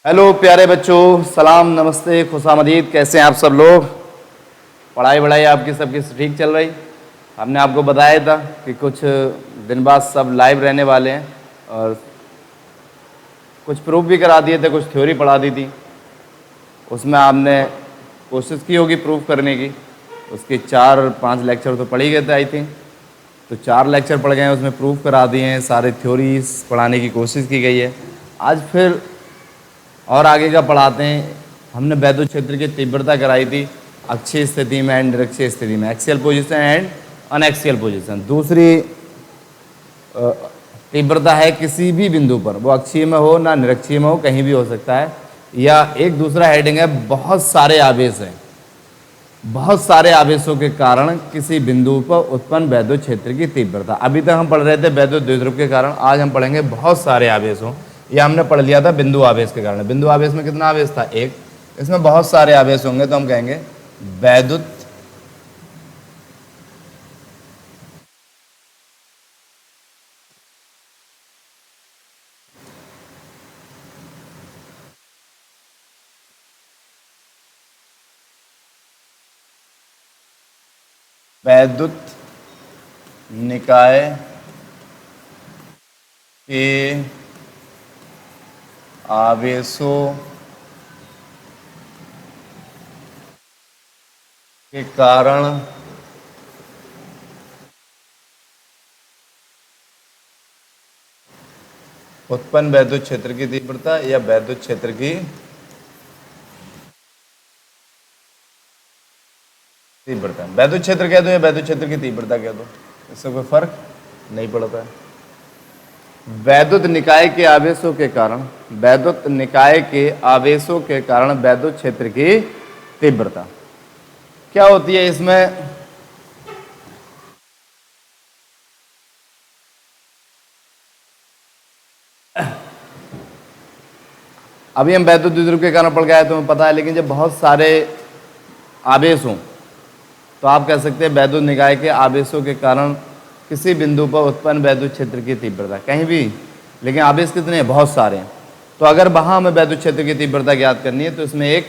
Hello प्यारे बच्चों, सलाम, नमस्ते, खुशामदीद। कैसे हैं आप सब लोग? पढ़ाई वढ़ाई आपकी सबकी ठीक चल रही? हमने आपको बताया था कि कुछ दिन बाद सब लाइव रहने वाले हैं और कुछ प्रूफ भी करा दिए थे, कुछ थ्योरी पढ़ा दी थी। उसमें आपने कोशिश की होगी प्रूफ करने की। उसके 4-5 लेक्चर तो पढ़ ही गए थे आई थिंक। तो 4 लेक्चर पढ़ गए हैं, उसमें प्रूफ करा दिए हैं, सारे थ्योरीज पढ़ाने की कोशिश की गई है। आज फिर और आगे का पढ़ाते हैं। हमने वैद्युत क्षेत्र की तीव्रता कराई थी अक्षीय स्थिति में एंड निरक्षीय स्थिति में, एक्सियल पोजीशन एंड अनएक्सियल पोजीशन। दूसरी तीव्रता है किसी भी बिंदु पर, वो अक्षीय में हो ना निरक्षीय में हो, कहीं भी हो सकता है। या एक दूसरा हेडिंग है बहुत सारे आवेश हैं, बहुत सारे आवेशों के कारण किसी बिंदु पर उत्पन्न वैद्युत क्षेत्र की तीव्रता। अभी तक हम पढ़ रहे थे वैद्युत द्विध्रुव के कारण, आज हम पढ़ेंगे बहुत सारे आवेशों। यह हमने पढ़ लिया था बिंदु आवेश के कारण। बिंदु आवेश में कितना आवेश था? एक। इसमें बहुत सारे आवेश होंगे तो हम कहेंगे वैद्युत वैद्युत निकाय के आवेशों के कारण उत्पन्न वैद्युत क्षेत्र की तीव्रता या वैद्युत क्षेत्र की तीव्रता। वैद्युत क्षेत्र कह दो या वैद्युत क्षेत्र की तीव्रता कह दो, इससे कोई फर्क नहीं पड़ता है। वैद्युत निकाय के आवेशों के कारण, वैद्युत निकाय के आवेशों के कारण वैद्युत क्षेत्र की तीव्रता क्या होती है? इसमें अभी हम वैद्युत द्विध्रुव के कारण पढ़ गए तुम्हें पता है, लेकिन जब बहुत सारे आवेश हों तो आप कह सकते हैं वैद्युत निकाय के आवेशों के कारण किसी बिंदु पर उत्पन्न वैद्युत क्षेत्र की तीव्रता, कहीं भी। लेकिन आवेश कितने हैं? बहुत सारे हैं। तो अगर वहाँ हमें वैद्युत क्षेत्र की तीव्रता ज्ञात करनी है तो इसमें एक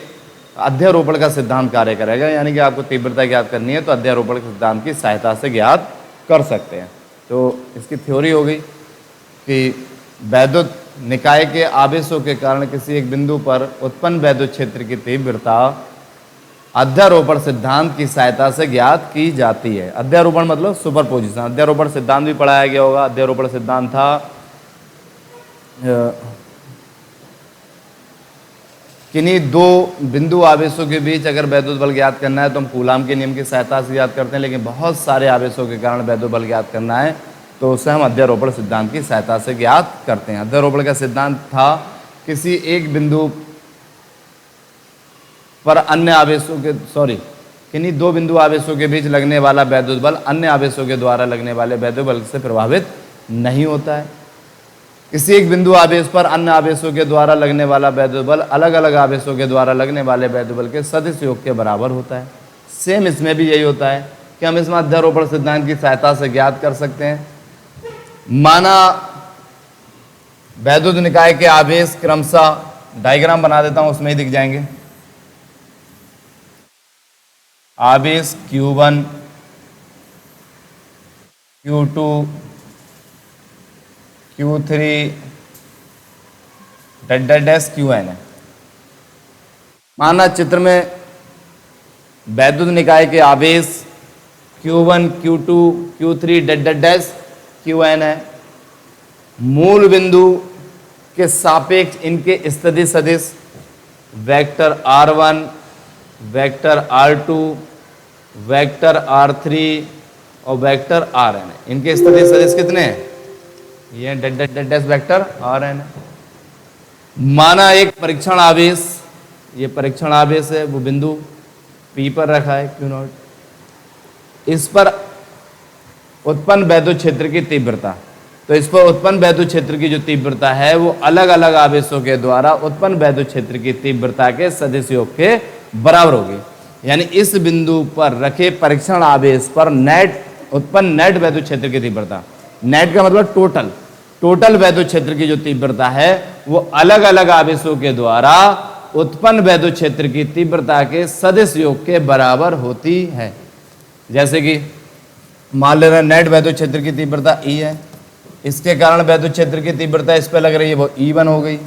अध्यारोपण का सिद्धांत कार्य करेगा। यानी कि आपको तीव्रता ज्ञात करनी है तो अध्यारोपण के सिद्धांत की सहायता से ज्ञात कर सकते हैं। तो इसकी थ्योरी हो गई कि वैद्युत निकाय के आवेशों के कारण किसी एक बिंदु पर उत्पन्न वैद्युत क्षेत्र की तीव्रता अध्यारोपण सिद्धांत की सहायता से ज्ञात की जाती है। अध्यारोपण मतलब सुपरपोजिशन। अध्यारोपण सिद्धांत भी पढ़ाया गया होगा। अध्यारोपण सिद्धांत था किन्हीं दो बिंदु आवेशों के बीच अगर वैद्युत बल ज्ञात करना है तो हम कूलाम के नियम की सहायता से ज्ञात करते हैं, लेकिन बहुत सारे आवेशों के कारण वैद्युत बल ज्ञात करना है तो उसे हम अध्यारोपण सिद्धांत की सहायता से ज्ञात करते हैं। अध्यारोपण का सिद्धांत था किसी एक बिंदु पर अन्य आवेशों के किन्हीं दो बिंदु आवेशों के बीच लगने वाला वैद्युत बल अन्य आवेशों के द्वारा लगने वाले वैद्युत बल से प्रभावित नहीं होता है। किसी एक बिंदु आवेश पर अन्य आवेशों के द्वारा लगने वाला वैद्युत बल अलग अलग आवेशों के द्वारा लगने वाले वैद्युत बल के सदिश योग के बराबर होता है। सेम इसमें भी यही होता है कि हम इसमें अध्यारोपण सिद्धांत की सहायता से ज्ञात कर सकते हैं। माना वैद्युत निकाय के आवेश क्रमशः, डायग्राम बना देता हूं उसमें ही दिख जाएंगे। आवेश Q1, Q2, Q3 dash Qn है। माना चित्र में वैद्युत निकाय के आवेश Q1, Q2, Q3 dash Qn है। मूल बिंदु के सापेक्ष इनके स्थिति सदिश vector R1, vector R2, vector R3 और वेक्टर Rn है। इनके स्थिति सदिश कितने हैं? ये डैश वेक्टर Rn है। माना एक परीक्षण आवेश, ये परीक्षण आवेश है, वो बिंदु P पर रखा है Q0। इस पर उत्पन्न वैद्युत क्षेत्र की तीव्रता, तो इस पर उत्पन्न वैद्युत क्षेत्र की जो तीव्रता है वो अलग अलग आवेशों के द्वारा उत्पन्न वैद्युत क्षेत्र की तीव्रता के सदिश योग के बराबर होगी। यानी इस बिंदु पर रखे परीक्षण आवेश पर उत्पन्न नेट वैद्युत क्षेत्र की तीव्रता, नेट का मतलब टोटल वैद्युत क्षेत्र की जो तीव्रता है वो अलग अलग आवेशों के द्वारा उत्पन्न वैद्युत क्षेत्र की तीव्रता के सदिश योग के बराबर होती है। जैसे कि मान ले रहे हैं नेट वैद्युत क्षेत्र की तीव्रता ई है, इसके कारण वैद्युत क्षेत्र की तीव्रता इस पे लग रही है, वो E1 हो गई।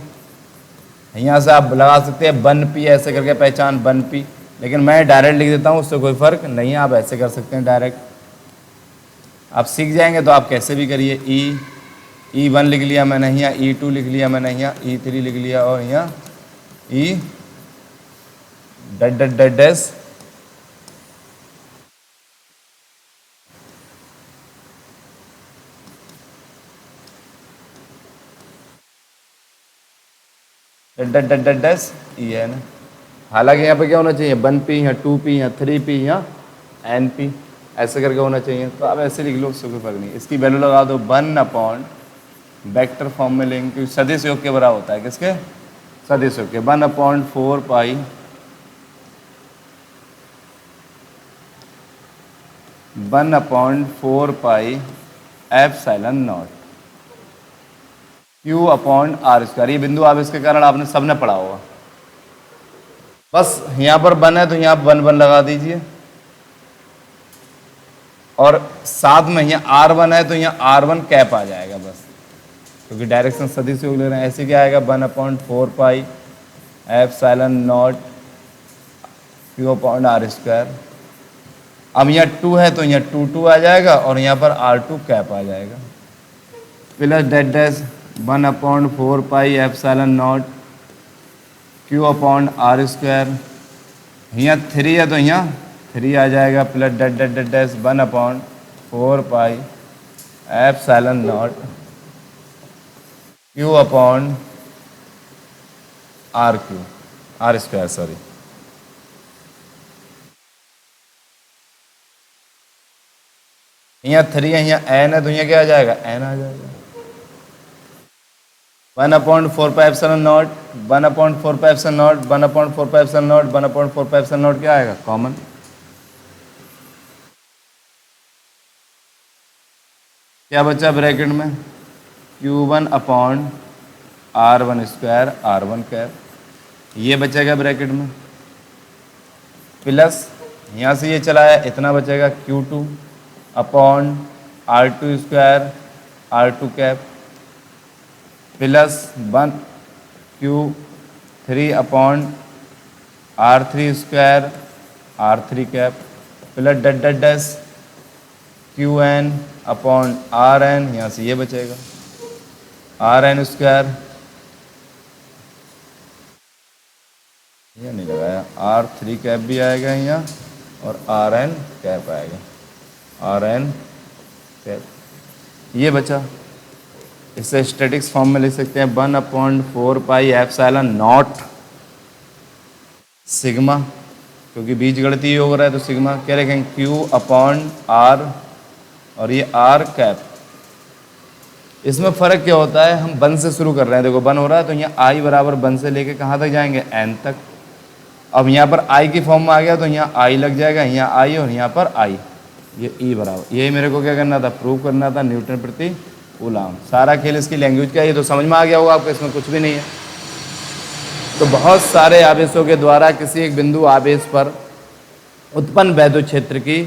यहाँ से आप लगा सकते हैं 1P ऐसे करके पहचान 1P, लेकिन मैं डायरेक्ट लिख देता हूँ, उससे कोई फर्क नहीं है, आप ऐसे कर सकते हैं डायरेक्ट। आप सीख जाएंगे तो आप कैसे भी करिए। E1 लिख लिया मैंने यहाँ, E2 लिख लिया मैंने यहाँ, E3 लिख लिया और यहाँ E डैश E है ना। हालांकि यहाँ पे क्या होना चाहिए 1P या 2P या 3P या NP ऐसे करके होना चाहिए, तो आप ऐसे लिख लो, उससे कोई फर्क नहीं। इसकी वैल्यू लगा दो 1 वेक्टर फॉर्म में लेंगे, क्योंकि सदिश योग के बराबर होता है, किसके सदिश योग के। 1/4 पाई 1/4 पाई एप्सिलॉन नॉट Q/r²। ये बिंदु आवेश के कारण आपने सबने पढ़ा होगा। बस यहाँ पर 1 है तो यहाँ 1 लगा दीजिए, और साथ में यहाँ R1 है तो यहाँ R1 कैप आ जाएगा बस, क्योंकि डायरेक्शन सदिश योग ले रहे हैं। ऐसे क्या आएगा 1/4 पाई एप्सिलॉन नॉट Q/r²। अब यहाँ 2 है तो यहाँ 2 आ जाएगा, और यहाँ पर R2 कैप आ जाएगा, plus dash 1/4 pi epsilon not Q/r²। यहाँ 3 है तो यहाँ 3 आ जाएगा, plus dash 1/4 pi epsilon not Q/r², sorry. यहाँ 3 है, यहाँ n है तो यहाँ क्या आ जाएगा n आ जाएगा। 1/4 pi epsilon not 1/4 pi epsilon not 1/4 pi epsilon not 1/4 pi epsilon not क्या आएगा कॉमन। क्या बचा ब्रैकेट में Q1/r1² R1 कैप, ये बचेगा ब्रैकेट में, प्लस यहाँ से ये चला है इतना बचेगा Q2/r2² R2 cap, plus 1 Q3/r3² R3 cap, plus dash Qn/Rn, यहाँ से ये बचेगा Rn², ये नहीं लगाया, R3 कैप भी आएगा यहाँ, और Rn कैप आएगा, Rn कैप, ये बचा। इसे स्टैटिक्स फॉर्म में लिख सकते हैं 1/4 पाई एप्सिलॉन नॉट सिग्मा, क्योंकि बीजगणितीय योग हो रहा है तो सिग्मा क्या लिखेंगे Q/r, और ये R कैप। इसमें फ़र्क क्या होता है, हम 1 से शुरू कर रहे हैं, देखो 1 हो रहा है तो यहाँ I बराबर 1 से लेके कहाँ तक जाएंगे n तक। अब यहाँ पर I की फॉर्म में आ गया तो यहाँ I लग जाएगा, यहाँ I और यहाँ पर I, ये E बराबर। यही मेरे को क्या करना था, प्रूव करना था, न्यूटन प्रति कूलम। सारा खेल इसकी लैंग्वेज का, ये तो समझ में आ गया होगा आपको, इसमें कुछ भी नहीं है। तो बहुत सारे आवेशों के द्वारा किसी एक बिंदु आवेश पर उत्पन्न वैद्युत क्षेत्र की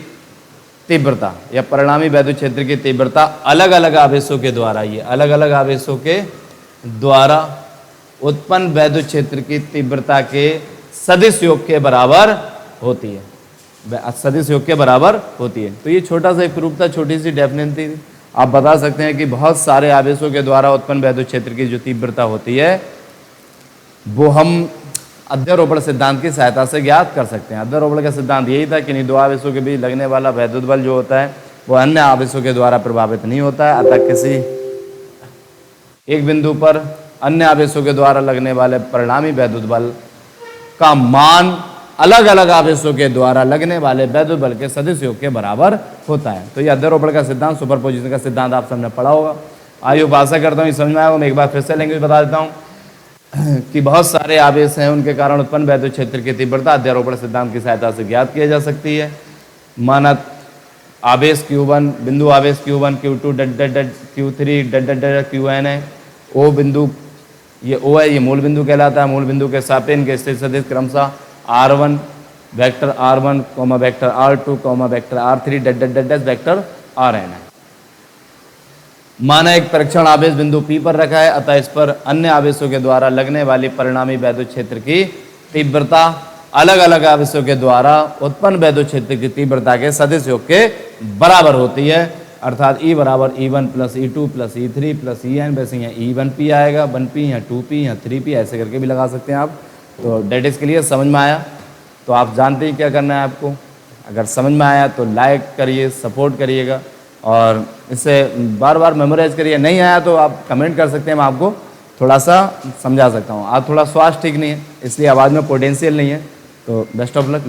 तीव्रता या परिणामी वैद्युत क्षेत्र की तीव्रता अलग अलग आवेशों के द्वारा, ये अलग अलग आवेशों के द्वारा उत्पन्न वैद्युत क्षेत्र की तीव्रता के सदिश योग के बराबर होती है, सदिश योग के बराबर होती है। तो ये छोटा सा एक प्रूफ था, छोटी सी डेफिनेशन थी। आप बता सकते हैं कि बहुत सारे आवेशों के द्वारा उत्पन्न वैद्युत क्षेत्र की जो तीव्रता होती है वो हम अध्यारोपण सिद्धांत की सहायता से ज्ञात कर सकते हैं। अध्यारोपण का सिद्धांत यही था कि दो आवेशों के बीच लगने वाला वैद्युत बल जो होता है वो अन्य आवेशों के द्वारा प्रभावित नहीं होता है, अतः किसी एक बिंदु पर अन्य आवेशों के द्वारा लगने वाले परिणामी वैद्युत बल का मान अलग अलग आवेशों के द्वारा लगने वाले वैद्युत बल के सदिश योग के बराबर होता है। तो ये अध्यारोपण का सिद्धांत, सुपरपोजिशन का सिद्धांत आप सबने पढ़ा होगा। आइए आशा करता हूँ ये समझ में आएगा। मैं एक बार फिर से लैंग्वेज बता देता हूँ कि बहुत सारे आवेश हैं, उनके कारण उत्पन्न वैद्युत क्षेत्र की तीव्रता अध्यारोपण सिद्धांत की सहायता से ज्ञात किया जा सकती है। माना आवेश Q1, बिंदु आवेश Q1, Q2, Q3, Qn है, वो बिंदु ये O है, ये मूल बिंदु कहलाता है। मूल बिंदु के सापेक्ष के स्थित सदिश क्रमशः R1 vector R1 comma vector R2 comma vector R3 dash dash dash vector Rn है। माना एक परीक्षण आवेश बिंदु P पर रखा है, अतः इस पर अन्य आवेशों के द्वारा लगने वाली परिणामी वैद्युत क्षेत्र की तीव्रता अलग अलग आवेशों के द्वारा उत्पन्न वैद्युत क्षेत्र की तीव्रता के सदिश योग के बराबर होती है, अर्थात E बराबर E1 plus E2 plus E3 plus En। वैसे यहाँ E1P आएगा, 1P, यहाँ 2P, यहाँ 3P, ऐसे करके भी लगा सकते हैं आप। तो डेट इसके लिए समझ में आया तो आप जानते ही क्या करना है आपको। अगर समझ में आया तो लाइक करिए, सपोर्ट करिएगा और इसे बार बार मेमोराइज करिए। नहीं आया तो आप कमेंट कर सकते हैं, मैं आपको थोड़ा सा समझा सकता हूँ। आज थोड़ा स्वास्थ्य ठीक नहीं है, इसलिए आवाज़ में पोटेंशियल नहीं है। तो बेस्ट ऑफ लक।